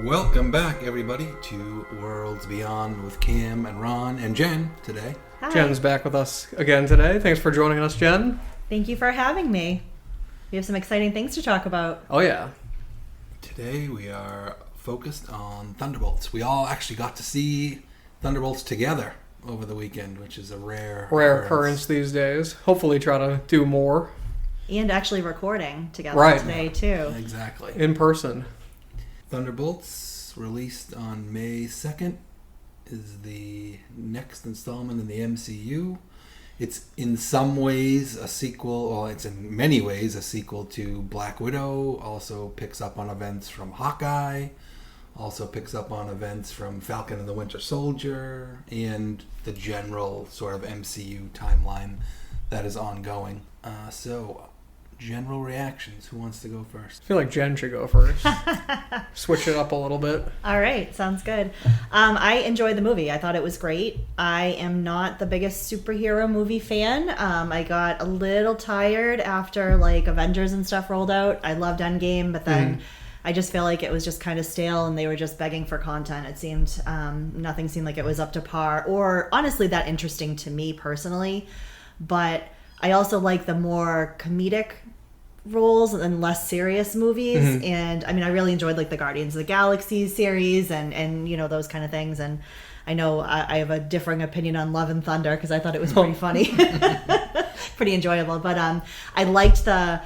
Welcome back, everybody, to Worlds Beyond with Cam and Ron and Jen today. Hi. Jen's back with us again today. Thanks for joining us, Jen. Thank you for having me. We have some exciting things to talk about. Oh, yeah. Today we are focused on Thunderbolts. We all actually got to see Thunderbolts together over the weekend, which is a rare occurrence these days. Hopefully try to do more. And actually recording together today, too. Exactly. In person. Thunderbolts, released on May 2nd, is the next installment in the MCU. It's in some ways a sequel, well, it's in many ways a sequel to Black Widow, also picks up on events from Hawkeye, also picks up on events from Falcon and the Winter Soldier, and the general sort of MCU timeline that is ongoing. So, general reactions. Who wants to go first? I feel like Jen should go first. Switch it up a little bit. All right, sounds good. I enjoyed the movie. I thought it was great. I am not the biggest superhero movie fan. I got a little tired after like Avengers and stuff rolled out. I loved Endgame, but then I just feel like it was just kind of stale and they were just begging for content. It seemed, nothing seemed like it was up to par or honestly that interesting to me personally. But I also like the more comedic roles and less serious movies, and I mean I really enjoyed like the Guardians of the Galaxy series and you know those kind of things, and I know I have a differing opinion on Love and Thunder because I thought it was pretty funny. Pretty enjoyable, but I liked the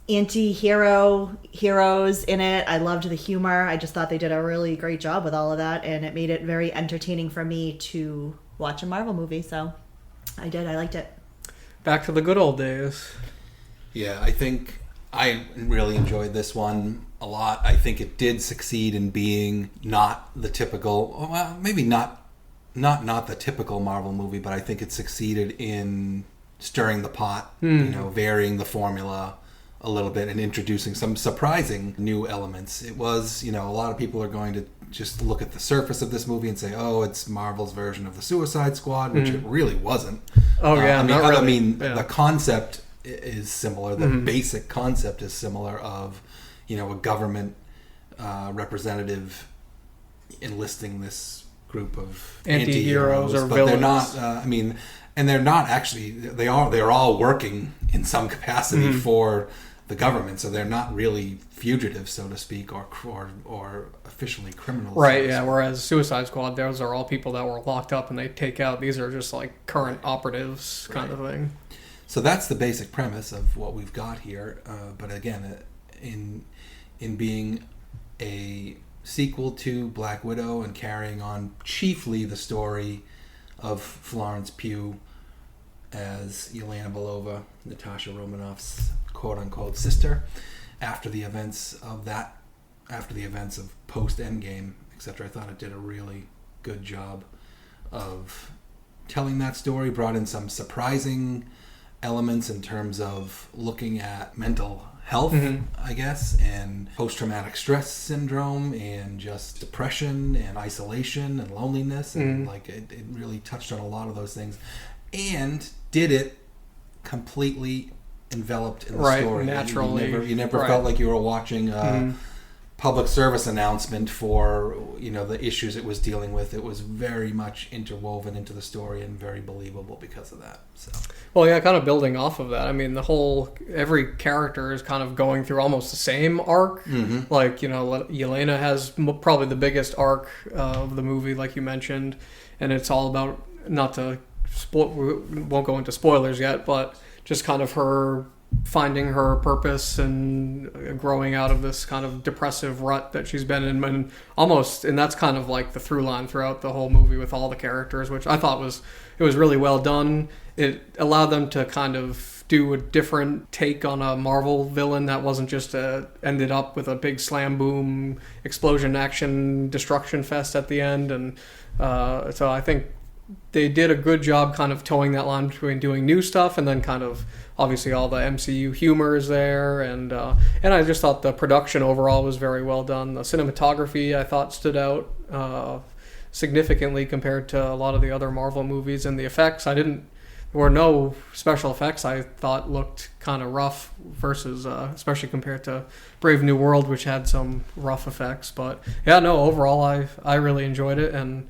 anti-heroes in it. I loved the humor. I just thought they did a really great job with all of that, and it made it very entertaining for me to watch a Marvel movie, so I liked it. Back to the good old days. Yeah, I think I really enjoyed this one a lot. I think it did succeed in being not the typical, well, maybe not the typical Marvel movie, but I think it succeeded in stirring the pot, varying the formula a little bit and introducing some surprising new elements. It was, a lot of people are going to just look at the surface of this movie and say, oh, it's Marvel's version of the Suicide Squad, which it really wasn't. Oh, yeah, the concept is similar. The basic concept is similar of, a government representative enlisting this group of anti-heroes or but villains. They're not. And they're not actually. They're all working in some capacity for the government, so they're not really fugitives, so to speak, or officially criminals. Right. Yeah. Whereas Suicide Squad, those are all people that were locked up and they take out. These are just like current operatives kind of thing. So that's the basic premise of what we've got here. But again, in being a sequel to Black Widow and carrying on chiefly the story of Florence Pugh as Yelena Belova, Natasha Romanoff's quote-unquote sister, after the events of post-Endgame, etc. I thought it did a really good job of telling that story, brought in some surprising elements in terms of looking at mental health, I guess, and post-traumatic stress syndrome and just depression and isolation and loneliness, and it really touched on a lot of those things and did it completely enveloped in the story. Naturally. You never felt like you were watching a public service announcement for the issues it was dealing with. It was very much interwoven into the story and very believable because of that. So, well, yeah, kind of building off of that. I mean, every character is kind of going through almost the same arc. Like, Yelena has probably the biggest arc of the movie, like you mentioned, and it's all about, we won't go into spoilers yet, but just kind of her finding her purpose and growing out of this kind of depressive rut that she's been in, and that's kind of like the through line throughout the whole movie with all the characters, which I thought was really well done. It allowed them to kind of do a different take on a Marvel villain that wasn't just ended up with a big slam boom explosion action destruction fest at the end, and so I think they did a good job kind of towing that line between doing new stuff and then kind of obviously all the MCU humor is there, and I just thought the production overall was very well done. The cinematography I thought stood out significantly compared to a lot of the other Marvel movies, and the effects there were no special effects I thought looked kind of rough versus, especially compared to Brave New World, which had some rough effects. But yeah, no, overall I really enjoyed it, and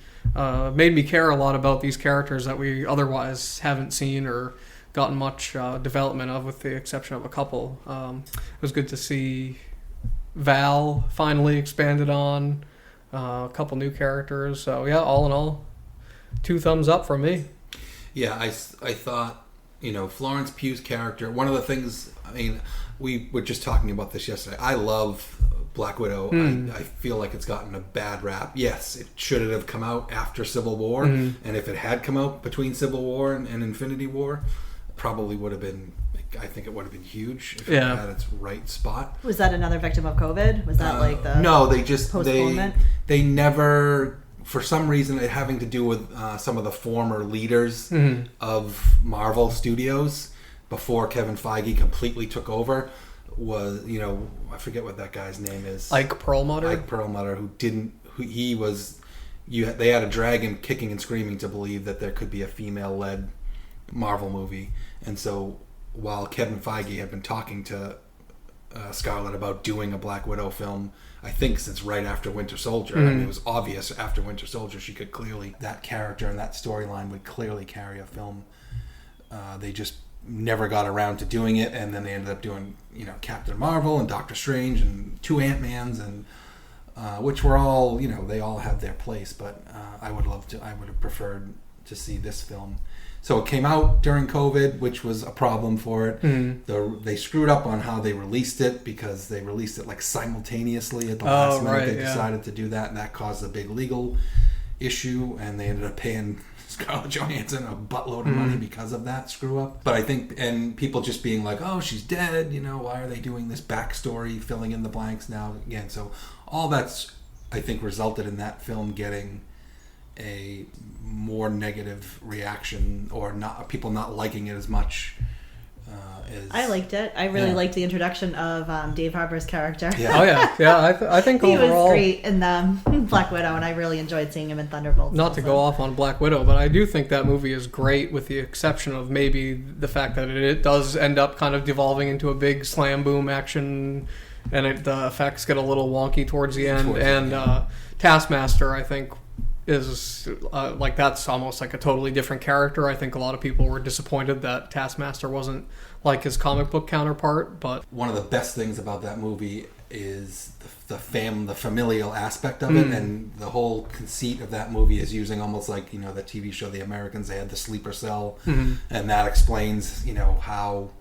made me care a lot about these characters that we otherwise haven't seen or gotten much development of, with the exception of a couple. It was good to see Val finally expanded on, a couple new characters. So yeah, all in all, 2 thumbs up from me. Yeah, I thought, Florence Pugh's character, one of the things, we were just talking about this yesterday. I love Black Widow. I feel like it's gotten a bad rap. Yes, it should have come out after Civil War, and if it had come out between Civil War and Infinity War, probably would have been, I think it would have been huge if it had its right spot. Was that another victim of COVID? Was that like the no, they just postponement? They never, for some reason, it having to do with some of the former leaders of Marvel Studios before Kevin Feige completely took over, was, I forget what that guy's name is. Ike Perlmutter? Ike Perlmutter, they had to drag him kicking and screaming to believe that there could be a female-led Marvel movie. And so while Kevin Feige had been talking to Scarlett about doing a Black Widow film, I think since right after Winter Soldier. It was obvious after Winter Soldier that character and that storyline would clearly carry a film. They just never got around to doing it, and then they ended up doing, Captain Marvel and Doctor Strange and 2 Ant-Mans, and which were all, they all have their place, but I would have preferred to see this film. So it came out during COVID, which was a problem for it. They screwed up on how they released it, because they released it like simultaneously at the last minute. They decided to do that, and that caused a big legal issue, and they ended up paying Scarlett Johansson a buttload of money because of that screw up. But I think, and people just being like, oh, she's dead, why are they doing this backstory, filling in the blanks now again? So all that's, I think, resulted in that film getting a more negative reaction, or people not liking it as much. I liked it. I really liked the introduction of Dave Harbour's character. Yeah. Oh yeah. I think he overall was great in Black Widow, and I really enjoyed seeing him in Thunderbolts. Not to go off on Black Widow, but I do think that movie is great, with the exception of maybe the fact that it does end up kind of devolving into a big slam boom action, and the effects get a little wonky towards the end. Taskmaster, I think, is that's almost like a totally different character. I think a lot of people were disappointed that Taskmaster wasn't like his comic book counterpart. But one of the best things about that movie is the familial aspect of it, and the whole conceit of that movie is using almost like the TV show The Americans. They had the sleeper cell, and that explains how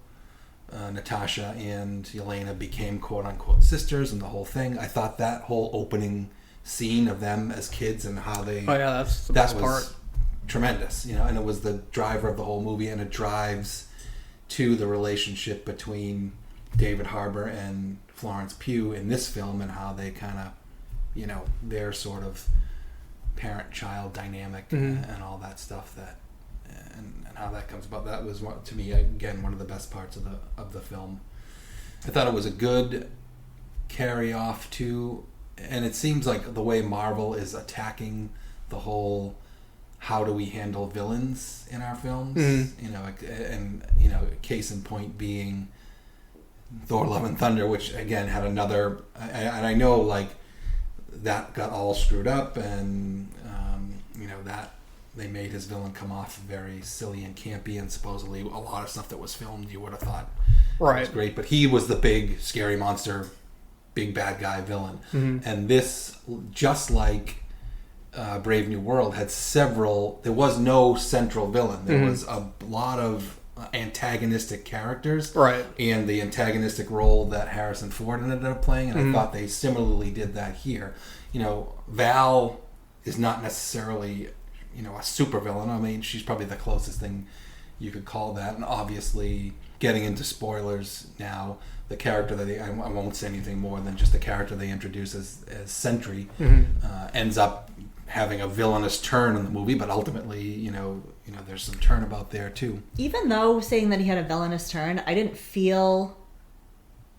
Natasha and Yelena became quote unquote sisters, and the whole thing. I thought that whole opening scene of them as kids and how they that's the best part. Tremendous, and it was the driver of the whole movie, and it drives to the relationship between David Harbour and Florence Pugh in this film, and how they kind of their sort of parent-child dynamic and all that stuff, that and how that comes about. That was, to me, again, one of the best parts of the film. I thought it was a good carry off to. And it seems like the way Marvel is attacking the whole, how do we handle villains in our films? Case in point being Thor: Love and Thunder, which again had another, and I know that got all screwed up, and that they made his villain come off very silly and campy, and supposedly a lot of stuff that was filmed you would have thought was great, but he was the big scary monster, big bad guy villain. And this, just like Brave New World, had several. There was no central villain. There was a lot of antagonistic characters, and the antagonistic role that Harrison Ford ended up playing, and I thought they similarly did that here. Val is not necessarily a super villain. I mean, she's probably the closest thing you could call that, and obviously, getting into spoilers now, the character that I won't say anything more than just the character they introduce as Sentry ends up having a villainous turn in the movie, but ultimately, there's some turnabout there too. Even though saying that he had a villainous turn, I didn't feel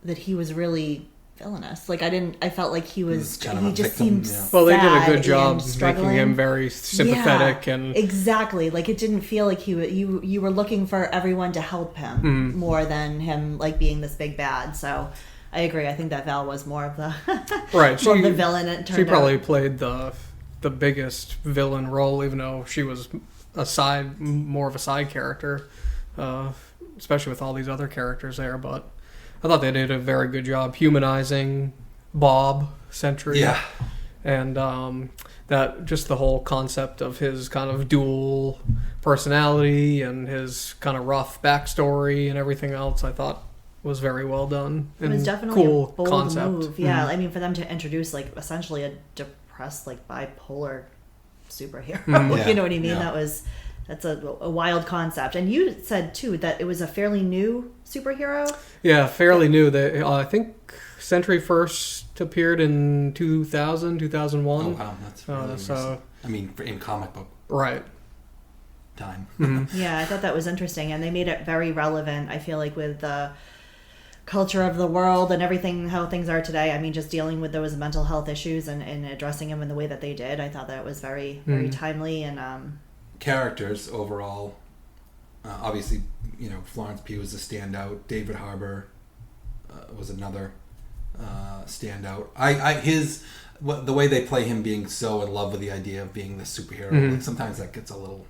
that he was really villainous. Like I felt like he was kind of he a just victim, seemed yeah. Well, they did a sad good job and struggling. making him very sympathetic, and exactly, like it didn't feel like you were looking for everyone to help him more than him like being this big bad. So I agree. I think that Val was more of the right. more of the villain. It turned She probably out. played the biggest villain role, even though she was more of a side character, especially with all these other characters there. But I thought they did a very good job humanizing Bob Sentry. Yeah. And that just the whole concept of his kind of dual personality and his kind of rough backstory and everything else, I thought was very well done. It was definitely cool a bold concept. move. Yeah, I mean, for them to introduce like essentially a depressed, like bipolar superhero. Yeah. You know what I mean? Yeah. That's a wild concept. And you said too that it was a fairly new superhero. Yeah, fairly new. They, I think Sentry first appeared in 2000, 2001. Oh wow, that's really recent. I mean, in comic book Right. time. Yeah, I thought that was interesting, and they made it very relevant. I feel like with the culture of the world and everything, how things are today. I mean, just dealing with those mental health issues and addressing them in the way that they did. I thought that was very, very timely and. Characters overall, obviously, Florence Pugh was a standout. David Harbour was another standout. The way they play him being so in love with the idea of being the superhero. Like, sometimes that gets a little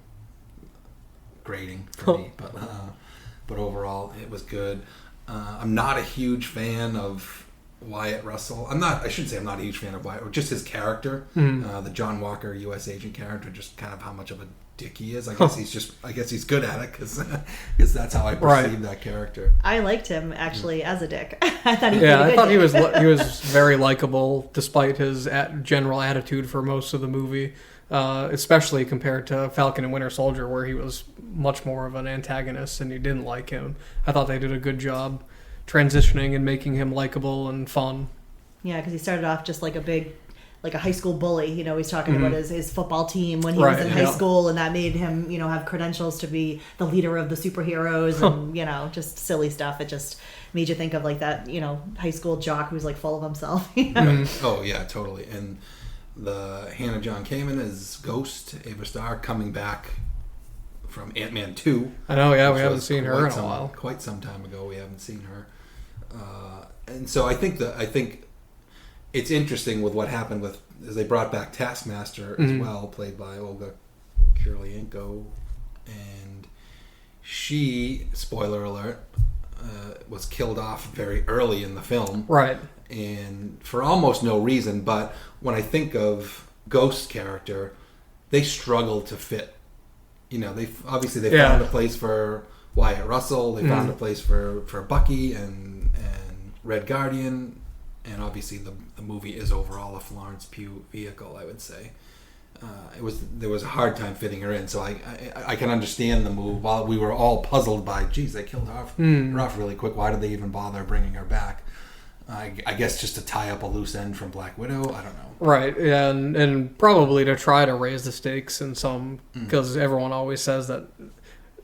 grating for me, but overall it was good. I'm not a huge fan of Wyatt Russell. I shouldn't say I'm not a huge fan of Wyatt, or just his character, the John Walker U.S. agent character. Just kind of how much of a dick he is. I guess he's good at it because that's how I perceive that character. I liked him actually as a dick. I thought he he was very likable despite his general attitude for most of the movie, especially compared to Falcon and Winter Soldier, where he was much more of an antagonist and you didn't like him. I thought they did a good job transitioning and making him likable and fun. Yeah, because he started off just like a high school bully. He's talking about his football team when he was in high school, and that made him, have credentials to be the leader of the superheroes and, just silly stuff. It just made you think of like that, high school jock who's like full of himself. Oh, yeah, totally. And the Hannah John Kamen is Ghost, Ava Starr, coming back from Ant-Man 2. I know, yeah, we haven't seen her in a while. Quite some time ago, we haven't seen her. And so I think it's interesting with what happened as they brought back Taskmaster as well, played by Olga Kurylenko, and she, spoiler alert, was killed off very early in the film, right? And for almost no reason. But when I think of Ghost's character, they struggled to fit. They found a place for Wyatt Russell, they found a place for Bucky and Red Guardian. And obviously, the movie is overall a Florence Pugh vehicle, I would say. There was a hard time fitting her in, so I can understand the move. While we were all puzzled by, geez, they killed her off really quick. Why did they even bother bringing her back? I guess just to tie up a loose end from Black Widow. I don't know. Right, and probably to try to raise the stakes in some, because everyone always says that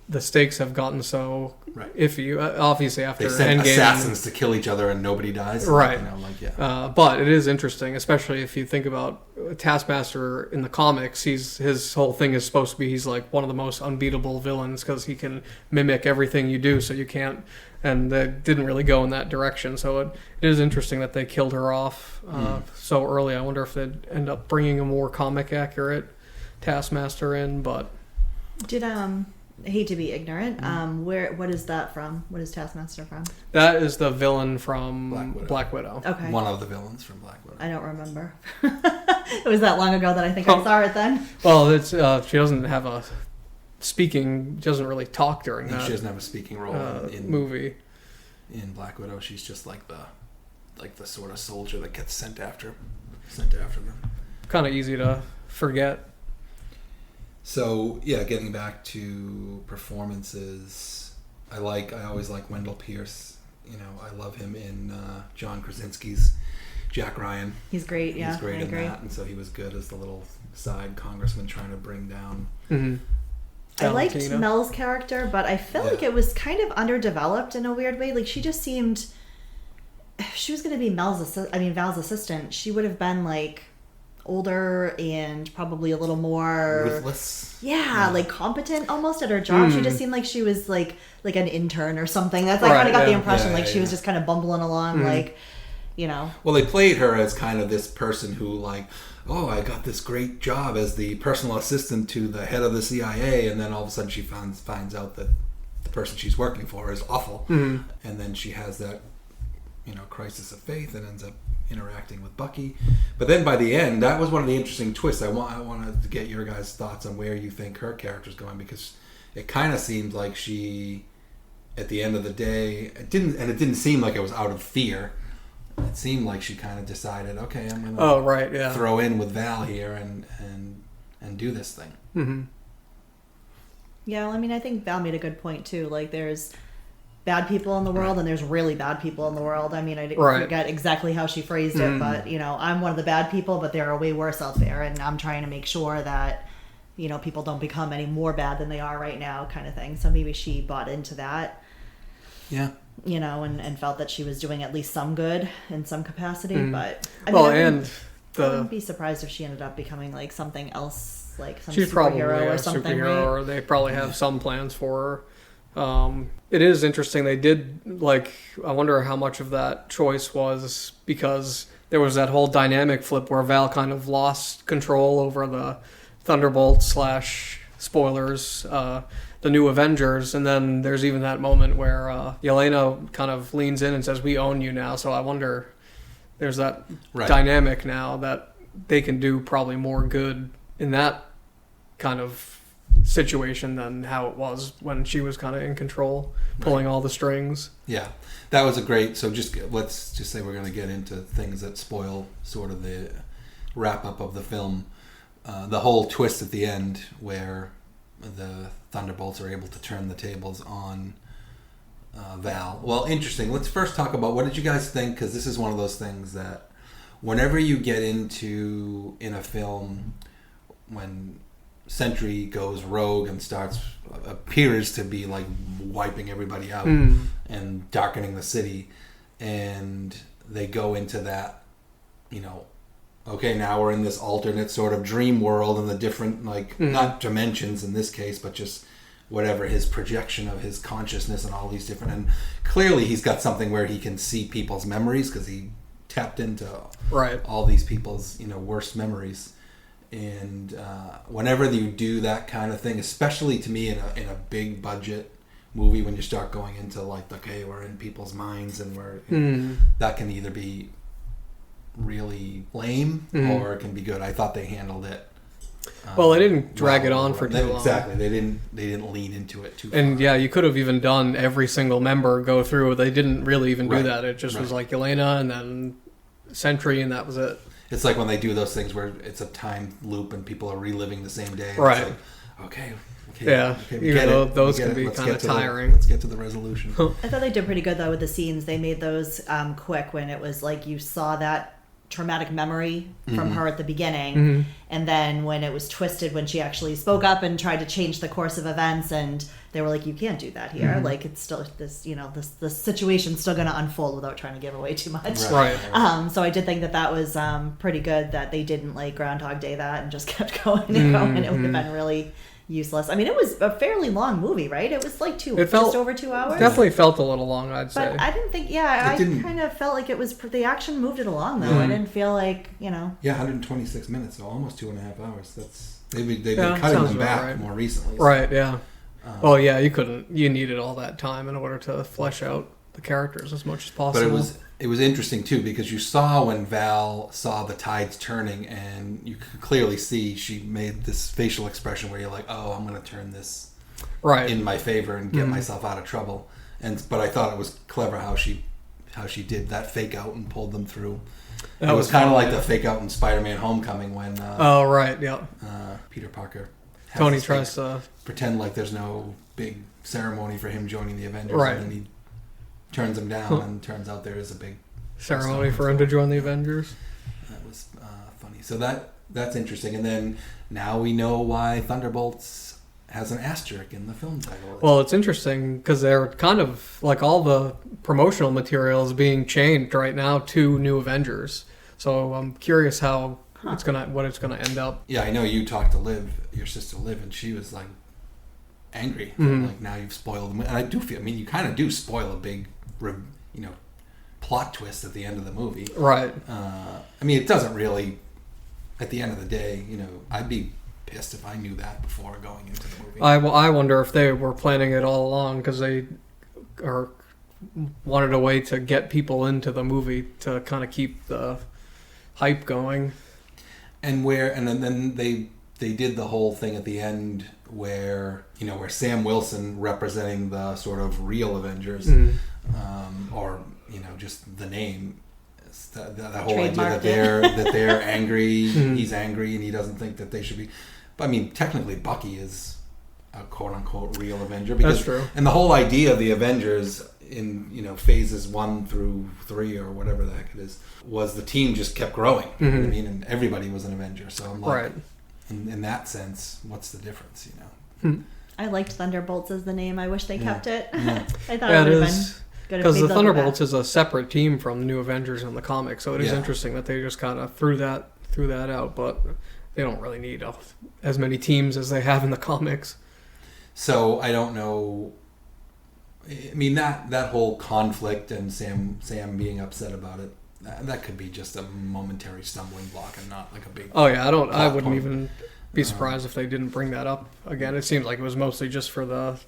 the stakes have gotten so iffy. Obviously, after they sent Endgame, assassins to kill each other and nobody dies. Right. But it is interesting, especially if you think about Taskmaster in the comics. His whole thing is supposed to be he's like one of the most unbeatable villains because he can mimic everything you do, so you can't. And they didn't really go in that direction. So it is interesting that they killed her off so early. I wonder if they'd end up bringing a more comic accurate Taskmaster in, but did I hate to be ignorant. What is that from? What is Taskmaster from? That is the villain from Black Widow. Okay. One of the villains from Black Widow. I don't remember. It was that long ago that I think I saw it then. Well, it's she doesn't have a speaking. She doesn't really talk during that. She doesn't have a speaking role in movie. In Black Widow, she's just like the sort of soldier that gets sent after them. Kind of easy to forget. So yeah, getting back to performances, I always like Wendell Pierce. I love him in John Krasinski's Jack Ryan. He's great. Yeah, he's great in that, and so he was good as the little side congressman trying to bring down. I liked Mel's character, but I felt like it was kind of underdeveloped in a weird way. Like she just seemed if she was going to be Val's assistant, she would have been like older and probably a little more ruthless. Yeah, like competent almost at her job. She just seemed like she was like an intern or something. That's I Right, kind of got the yeah. impression like she was just kind of bumbling along, like, you know. Well, they played her as kind of this person who, like, oh, I got this great job as the personal assistant to the head of the CIA, and then all of a sudden she finds out that the person she's working for is awful, and then she has that, you know, crisis of faith and ends up interacting with Bucky. But then by the end, that was one of the interesting twists. I wanted to get your guys' thoughts on where you think her character's going, because it kind of seemed like she, at the end of the day, it didn't seem like it was out of fear. It seemed like she kind of decided, okay, I'm gonna throw in with Val here and do this thing. Mm-hmm. Yeah, well, I mean, I think Val made a good point too. Like, there's bad people in the world and there's really bad people in the world. I mean, I forget exactly how she phrased it, but, you know, I'm one of the bad people, but there are way worse out there, and I'm trying to make sure that, you know, people don't become any more bad than they are right now, kind of thing. So maybe she bought into that. Yeah. You know, and felt that she was doing at least some good in some capacity. But I wouldn't be surprised if she ended up becoming like something else, like some superhero or something. Right? Or they probably have some plans for her. It is interesting. They did, like, I wonder how much of that choice was because there was that whole dynamic flip where Val kind of lost control over the Thunderbolts / spoilers, the new Avengers, and then there's even that moment where Yelena kind of leans in and says, "We own you now." So I wonder, there's that dynamic now that they can do probably more good in that kind of situation than how it was when she was kind of in control, pulling all the strings. Yeah, that was a great. So let's just say we're going to get into things that spoil sort of the wrap up of the film. The whole twist at the end where the Thunderbolts are able to turn the tables on Val. Well, interesting. Let's first talk about, what did you guys think? Because this is one of those things that whenever you get into in a film, when Sentry goes rogue and appears to be like wiping everybody out and darkening the city, and they go into that, you know, okay, now we're in this alternate sort of dream world and the different, like, not dimensions in this case, but just whatever, his projection of his consciousness and all these different, and clearly he's got something where he can see people's memories because he tapped into all these people's, you know, worst memories. And whenever you do that kind of thing, especially to me in a big budget movie, when you start going into like, okay, we're in people's minds and that can either be really lame or it can be good. I thought they handled it. Well, they didn't drag it on for too long. Exactly, they didn't lean into it too far. And yeah, you could have even done every single member go through. They didn't really even do that. It just was like Yelena and then Sentry, and that was it. It's like when they do those things where it's a time loop and people are reliving the same day. And right. It's like, okay, even though those can be kind of tiring. Let's get to the resolution. I thought they did pretty good though with the scenes. They made those quick when it was like you saw that traumatic memory from her at the beginning, and then when it was twisted when she actually spoke up and tried to change the course of events, and they were like, you can't do that here. Like, it's still this, you know, this situation's still going to unfold without trying to give away too much. Right. So I did think that was pretty good that they didn't like Groundhog Day that and just kept going and going. It would have been really useless. I mean, it was a fairly long movie, right? It was like just over 2 hours. Definitely felt a little long, I'd say. But I didn't think, I kind of felt like it was, the action moved it along though. I didn't feel like, you know. Yeah, 126 minutes, so almost 2.5 hours. They've been cutting them back more recently. So. Right, yeah. Well, yeah, you needed all that time in order to flesh out the characters as much as possible. But it was interesting too, because you saw when Val saw the tides turning, and you could clearly see she made this facial expression where you're like, oh, I'm going to turn this in my favor and get myself out of trouble. But I thought it was clever how she did that fake out and pulled them through. It was kind of like the fake out in Spider-Man Homecoming when Peter Parker Tony tries to pretend like there's no big ceremony for him joining the Avengers, and then he turns him down, and turns out there is a big ceremony for him to join the Avengers. That was funny. So that's interesting. And then now we know why Thunderbolts has an asterisk in the film title. Well, it's interesting because they're kind of like all the promotional material is being changed right now to New Avengers. So I'm curious how what it's gonna end up. Yeah, I know you talked to Liv, your sister Liv, and she was like angry. Like, now you've spoiled them. And I do feel, I mean, you kind of do spoil a big, plot twist at the end of the movie. Right. I mean, it doesn't really, at the end of the day, I'd be pissed if I knew that before going into the movie. I wonder if they were planning it all along because they wanted a way to get people into the movie to kind of keep the hype going. And then they did the whole thing at the end where Sam Wilson representing the sort of real Avengers, or just the name, that whole idea that they're angry, he's angry, and he doesn't think that they should be. But I mean, technically, Bucky is a quote unquote real Avenger because, that's true. And the whole idea of the Avengers in phases 1 through 3 or whatever the heck it is was the team just kept growing. You know what I mean, and everybody was an Avenger. So I'm like, right. In that sense, what's the difference? I liked Thunderbolts as the name. I wish they kept it. Yeah. I thought it would have been good because the Thunderbolts is a separate team from the New Avengers in the comics. So it is interesting that they just kind of threw that out, but they don't really need as many teams as they have in the comics. So I don't know. I mean, that whole conflict and Sam being upset about it, that could be just a momentary stumbling block and not like a big. Oh yeah, I wouldn't even be surprised if they didn't bring that up again. It seems like it was mostly just for the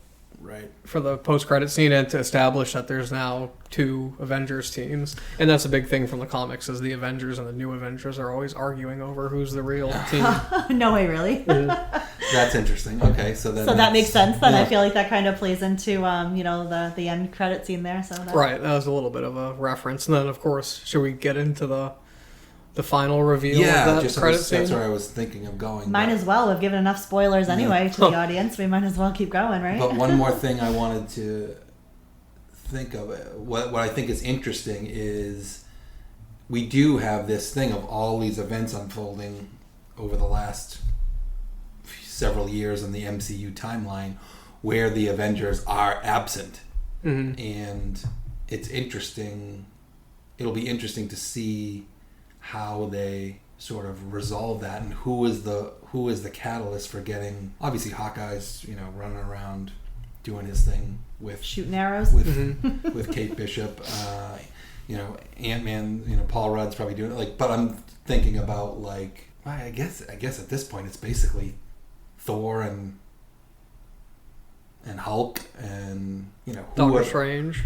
post-credit scene and to establish that there's now 2 Avengers teams. And that's a big thing from the comics is the Avengers and the New Avengers are always arguing over who's the real team. No way, really? That's interesting. Okay, so that makes sense then. I feel like that kind of plays into the end credit scene there. Right, that was a little bit of a reference. And then, of course, should we get into the final reveal of that credit scene? That's where I was thinking of going. Might as well. We've given enough spoilers anyway to the audience. We might as well keep going, right? But one more thing I wanted to think of. What I think is interesting is we do have this thing of all these events unfolding over the last several years in the MCU timeline where the Avengers are absent. Mm-hmm. And it's interesting. It'll be interesting to see how they sort of resolve that and who is the catalyst for getting, obviously Hawkeye's running around doing his thing with shooting arrows with Kate Bishop, Ant-Man, Paul Rudd's probably doing it, but I'm thinking about I guess at this point it's basically Thor and Hulk and Doctor Strange.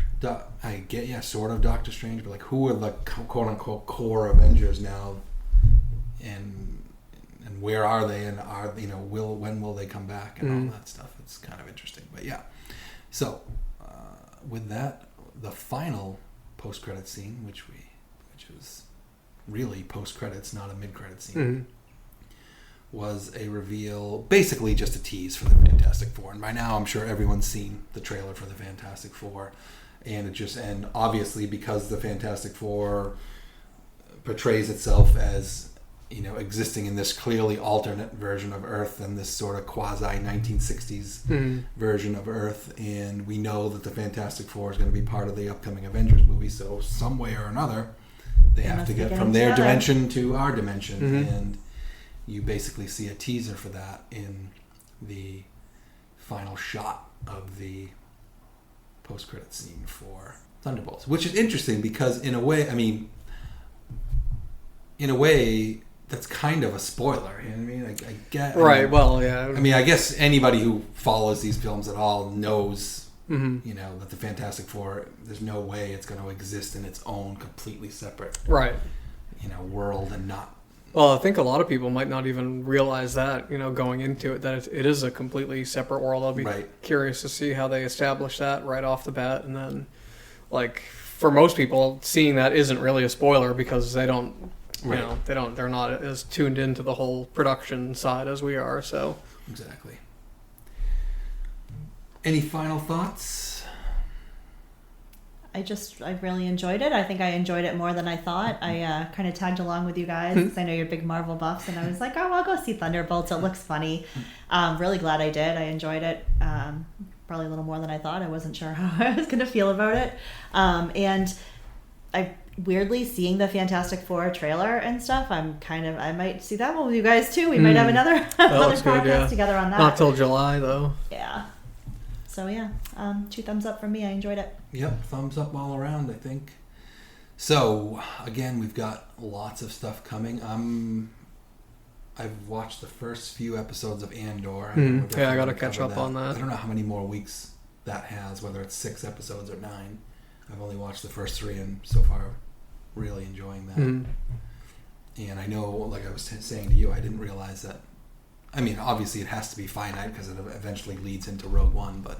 I get sort of Doctor Strange, but who are the quote unquote core Avengers now, and where are they, and when will they come back and all that stuff. It's kind of interesting, but yeah. So with that, the final post credit scene, which was really post credits, not a mid credit scene. Was a reveal, basically just a tease for the Fantastic Four. And by now I'm sure everyone's seen the trailer for the Fantastic Four. And obviously because the Fantastic Four portrays itself as, existing in this clearly alternate version of Earth and this sort of quasi 1960s version of Earth. And we know that the Fantastic Four is going to be part of the upcoming Avengers movie. So some way or another, they have to get from their dimension to our dimension. And you basically see a teaser for that in the final shot of the post-credit scene for Thunderbolts, which is interesting because in a way, that's kind of a spoiler. You know what I mean? I get right. Well, yeah. I mean, I guess anybody who follows these films at all knows, that the Fantastic Four. There's no way it's going to exist in its own completely separate, world and not. Well, I think a lot of people might not even realize that, going into it, that it is a completely separate world. I'll be curious to see how they establish that right off the bat. And then, for most people, seeing that isn't really a spoiler because they don't, they're not as tuned into the whole production side as we are. So exactly. Any final thoughts? I really enjoyed it. I think I enjoyed it more than I thought. I kind of tagged along with you guys because I know you're big Marvel buffs, and I was like, oh, I'll go see Thunderbolts. It looks funny. Really glad I did. I enjoyed it. probably a little more than I thought. I wasn't sure how I was going to feel about it. And I weirdly seeing the Fantastic Four trailer and stuff. I might see that one with you guys too. We might have another podcast together on that. Not till July though. Yeah. So yeah, 2 thumbs up from me. I enjoyed it. Yep, thumbs up all around, I think. So again, we've got lots of stuff coming. I've watched the first few episodes of Andor. Yeah, I got to catch up on that. I don't know how many more weeks that has, whether it's 6 episodes or 9. I've only watched the first 3 and so far really enjoying that. And I know, like I was saying to you, I didn't realize that. I mean, obviously it has to be finite because it eventually leads into Rogue One, but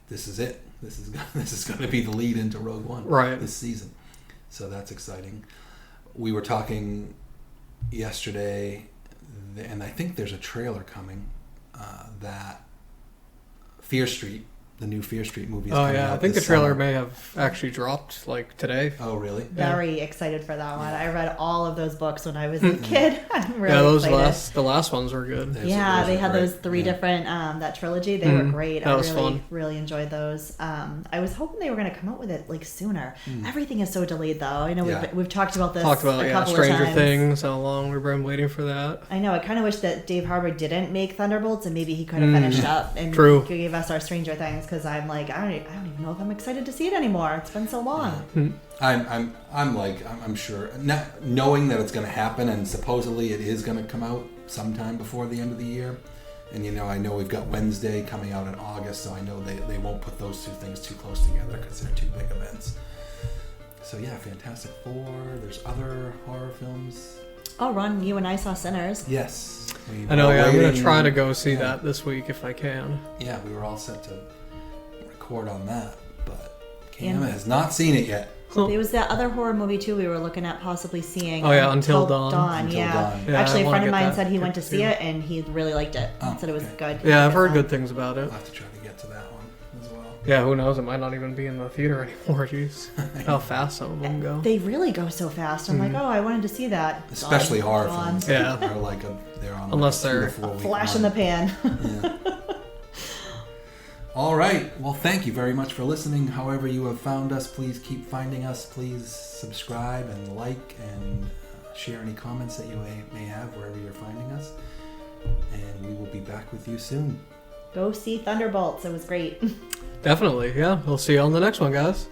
this is it. This is going to be the lead into Rogue One this season. So that's exciting. We were talking yesterday, and I think there's a trailer coming that Fear Street, the new Fear Street movie is coming out. I think the trailer may have actually dropped like today. Oh, really? Very excited for that one. I read all of those books when I was a kid. I'm really excited. The last ones were good. They had those 3 different, that trilogy. They were great. That was fun. Really enjoyed those. I was hoping they were going to come out with it like sooner. Everything is so delayed though. I know we've talked about this a couple of times. Stranger Things, how long we've been waiting for that. I know. I kind of wish that Dave Harbour didn't make Thunderbolts and maybe he could have finished up and gave us our Stranger Things, because I'm like, I don't even know if I'm excited to see it anymore. It's been so long. I'm sure, not knowing that it's going to happen, and supposedly it is going to come out sometime before the end of the year. And I know we've got Wednesday coming out in August, so I know they won't put those 2 things too close together because they're 2 big events. So yeah, Fantastic Four. There's other horror films. Oh, Ron, you and I saw Sinners. Yes. I know. Yeah, I'm going to try to go see that this week if I can. Yeah, we were all set to record on that, but Cam has not seen it yet. There was that other horror movie too we were looking at possibly seeing. Oh yeah, Until Dawn. Until Dawn. Yeah, actually a friend of mine said he went to see it and he really liked it. Said it was good. Yeah, I've heard good things about it. I'll have to try to get to that one as well. Yeah, who knows? It might not even be in the theater anymore. Jeez, how fast some of them go. They really go so fast. I'm like, I wanted to see that. Especially horror films. Yeah, they're like they're on unless they're a flash in the pan. Yeah. All right. Well, thank you very much for listening. However you have found us, please keep finding us. Please subscribe and like and share any comments that you may have wherever you're finding us. And we will be back with you soon. Go see Thunderbolts. It was great. Definitely. Yeah. We'll see you on the next one, guys.